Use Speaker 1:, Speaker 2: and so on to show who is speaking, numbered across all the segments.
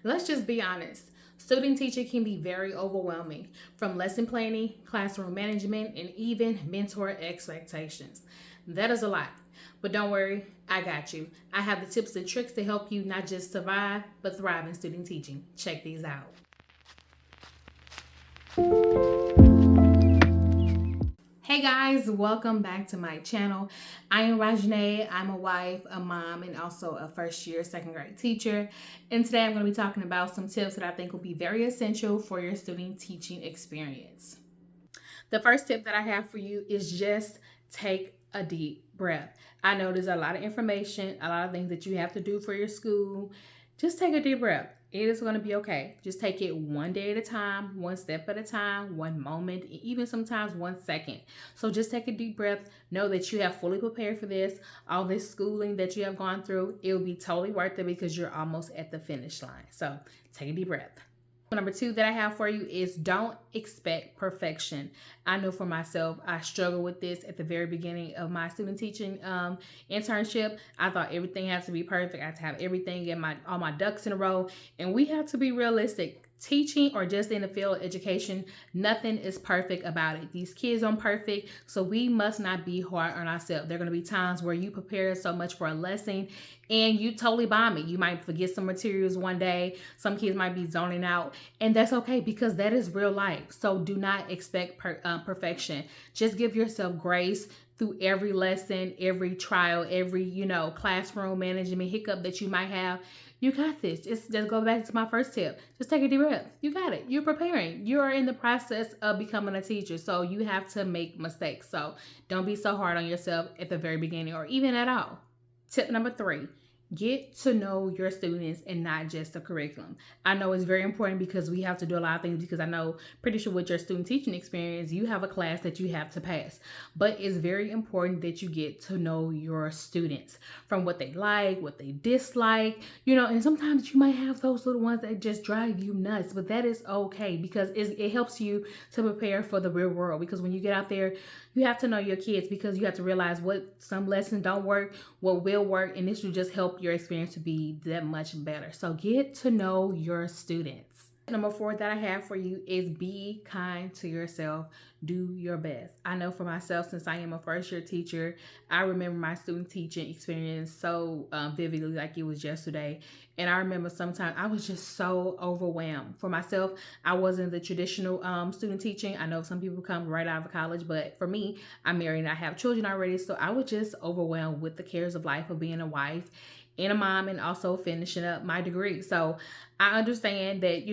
Speaker 1: Let's just be honest. Student teaching can be very overwhelming, from lesson planning, classroom management, and even mentor expectations. That is a lot. But don't worry, I got you. I have the tips and tricks to help you not just survive, but thrive in student teaching. Check these out. Hey guys, welcome back to my channel. I am Rajanee. I'm a wife, a mom, and also a first year second grade teacher. And today I'm going to be talking about some tips that I think will be very essential for your student teaching experience. The first tip that I have for you is just take a deep breath. I know there's a lot of information, a lot of things that you have to do for your school. Just take a deep breath. It is going to be okay. Just take it one day at a time, one step at a time, one moment, even sometimes 1 second. So just take a deep breath. Know that you have fully prepared for this. All this schooling that you have gone through, it will be totally worth it because you're almost at the finish line. So take a deep breath. Number 2 that I have for you is don't expect perfection. I know for myself, I struggled with this at the very beginning of my student teaching internship. I thought everything has to be perfect. I have to have everything in all my ducks in a row. And we have to be realistic. Teaching or just in the field of education, nothing is perfect about it. These kids aren't perfect, so we must not be hard on ourselves. There are going to be times where you prepare so much for a lesson and you totally bomb it. You might forget some materials one day. Some kids might be zoning out, and that's okay because that is real life. So do not expect perfection. Just give yourself grace through every lesson, every trial, every, classroom management hiccup that you might have. You got this. Just go back to my first tip. Just take a deep breath. You got it. You're preparing. You're in the process of becoming a teacher. So you have to make mistakes. So don't be so hard on yourself at the very beginning or even at all. Tip number 3. Get to know your students and not just the curriculum. I know it's very important because we have to do a lot of things because I know pretty sure with your student teaching experience, you have a class that you have to pass. But it's very important that you get to know your students from what they like, what they dislike, and sometimes you might have those little ones that just drive you nuts, but that is okay because it helps you to prepare for the real world because when you get out there, you have to know your kids because you have to realize what some lessons don't work, what will work, and this will just help your experience to be that much better. So get to know your students. Number 4 that I have for you is be kind to yourself. Do your best. I know for myself, since I am a first year teacher, I remember my student teaching experience so vividly like it was yesterday. And I remember sometimes I was just so overwhelmed. For myself, I wasn't the traditional student teaching. I know some people come right out of college, but for me, I'm married and I have children already. So I was just overwhelmed with the cares of life of being a wife and a mom and also finishing up my degree. So I understand that,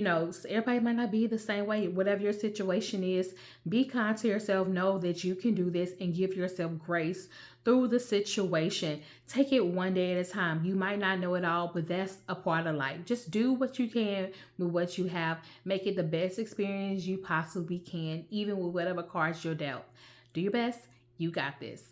Speaker 1: everybody might not be the same way. Whatever your situation is, be kind to yourself. Know that you can do this and give yourself grace through the situation. Take it one day at a time. You might not know it all, but that's a part of life. Just do what you can with what you have. Make it the best experience you possibly can, even with whatever cards you're dealt. Do your best. You got this.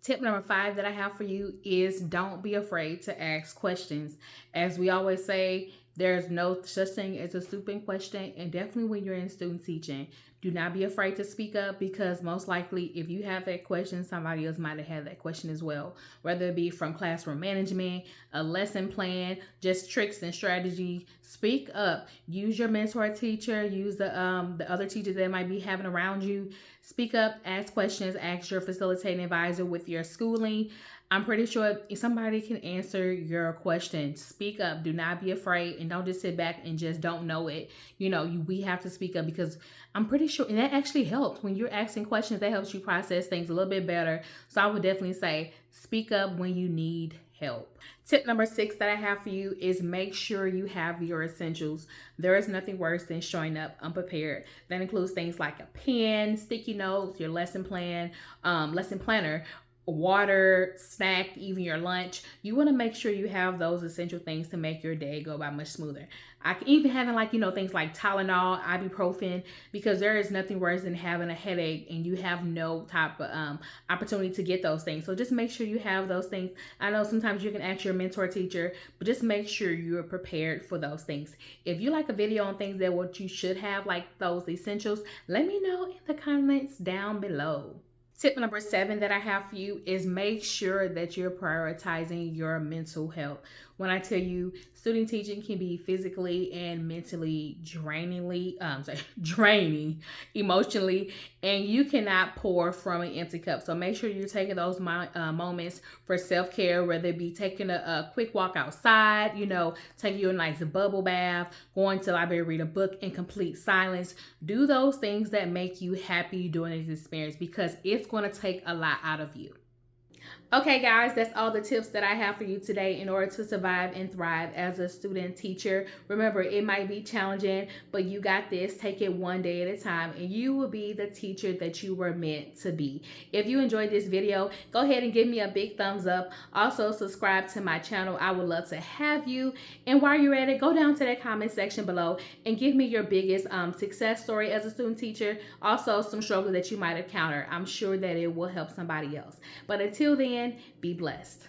Speaker 1: Tip number 5 that I have for you is don't be afraid to ask questions. As we always say, there's no such thing as a stupid question, and definitely when you're in student teaching, do not be afraid to speak up because most likely if you have that question, somebody else might have had that question as well, whether it be from classroom management, a lesson plan, just tricks and strategy. Speak up. Use your mentor teacher, use the other teachers that might be having around you. Speak up, ask questions, ask your facilitating advisor with your schooling. I'm pretty sure if somebody can answer your question. Speak up. Do not be afraid and don't just sit back and just don't know it. We have to speak up because I'm pretty sure, and that actually helps. When you're asking questions, that helps you process things a little bit better. So I would definitely say speak up when you need help. Tip number 6 that I have for you is make sure you have your essentials. There is nothing worse than showing up unprepared. That includes things like a pen, sticky notes, your lesson plan, lesson planner, water, snack, even your lunch. You want to make sure you have those essential things to make your day go by much smoother. I can even having things like Tylenol, ibuprofen, because there is nothing worse than having a headache and you have no type of opportunity to get those things. So just make sure you have those things. I know sometimes you can ask your mentor teacher, but just make sure you're prepared for those things. If you like a video on things that what you should have, like those essentials, let me know in the comments down below. Tip number 7 that I have for you is make sure that you're prioritizing your mental health. when I tell you student teaching can be physically and mentally draining emotionally, and you cannot pour from an empty cup. So make sure you're taking those moments for self-care, whether it be taking a quick walk outside, taking you a nice bubble bath, going to the library, read a book in complete silence. Do those things that make you happy during this experience, because it's going to take a lot out of you. Okay, guys, that's all the tips that I have for you today in order to survive and thrive as a student teacher. Remember, it might be challenging, but you got this. Take it one day at a time, and you will be the teacher that you were meant to be. If you enjoyed this video, go ahead and give me a big thumbs up. Also, subscribe to my channel. I would love to have you. And while you're at it, go down to that comment section below and give me your biggest success story as a student teacher. Also, some struggles that you might encounter. I'm sure that it will help somebody else. But until then, be blessed.